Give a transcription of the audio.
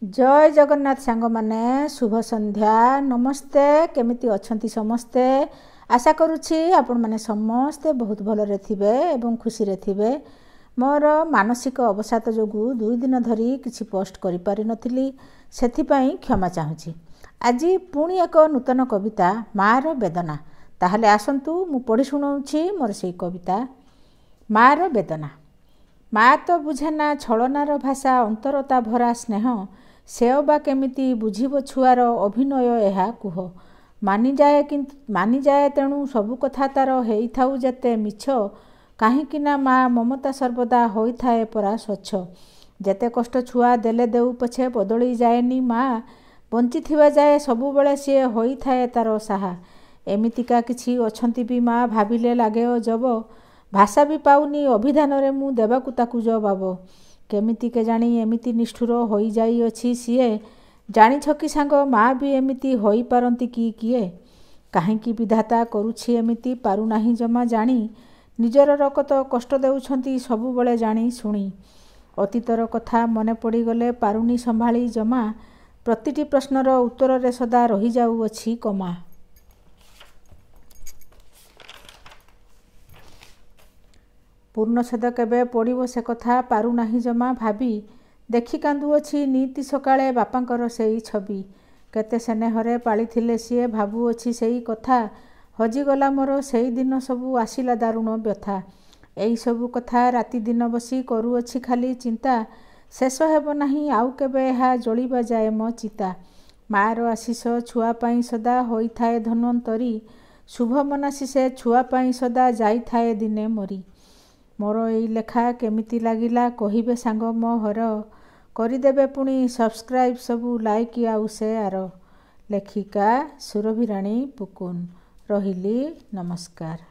जय जगन्नाथ सांग माने शुभ संध्या नमस्ते केमिति अछंती समस्ते आशा करुछि आपण माने समस्ते बहुत भलरे थिबे एवं खुशी रे थिबे। मोर मानसिक अवसाद जोगु 2 दिन धरी किछि पोस्ट करि पारि नथिली सेथि पई क्षमा चाहूछि। आज पुणी एक नूतन कविता मार वेदना ताहले आसंतु मु पढि सुनाउछि मोर सेई कविता मार वेदना। माँ तो बुझेना छलनार भाषा अंतरता भरा स्नेह सेवा केमिति बुझिब छुआर अभिनय एहा कुह मानि जाए तेणु सबु कथा तार हेई थाउ जेते मिछ काहींकि ना माँ ममता सर्वदा होई थाए परा स्वच्छ जेते कष्ट छुआ देले देउ पछे बदली जाएनी माँ बंची थिबा जाए सबु बेले सिए होई थाए तार साहा एमितिका किछि अछंती भी माँ भाबिले लागे जब भाषा भी पाउनी अभिधान रे मु देबाकु ताकु जवाब केमिति के जानी एमिति निष्ठुर होई जाई अछि सिए जानी छकी सांग माँ भी एमिति होई पारंती कि किए काहींकि विधाता करुछि एमिति पारु नाही जमा जानी निजर रकत कष्ट देउछंती सबु बेले जानी सुनी अतीतर कथा मने पड़ी गले पारुनी संभाली जमा प्रतिटी प्रश्नर उत्तर रे सदा रही जाउ अछि कमा। पूर्णछेद केबे पड़िबो से कथा पारु नाही जमा भाबी देखि कांदुअछि नीति सकाळे बापांकर सेई छवि केते स्नेहरे पालिथिले सिए भाबुअछि सेई कथा हजिगला मोर सेई दिन सबु आसिला दारुण व्यथा एई सबु कथा राति दिन बसी करुअछि खाली चिंता शेष हेबो नाही आउ केबे एहा जळिबा जाए मो चिता मार आशीष छुआ पाई सदा होई थाए धन्वंतरी शुभ मनासी से छुआ पाई सदा जाई थाए दिने मरी मोर एई लेखा केमिति लागिला कहिबे सांग मो हर करिदेबे पुणी सब्सक्राइब सबु लाइक आउ शेयर। लेखिका सुरभि राणी पुकुन रहिली नमस्कार।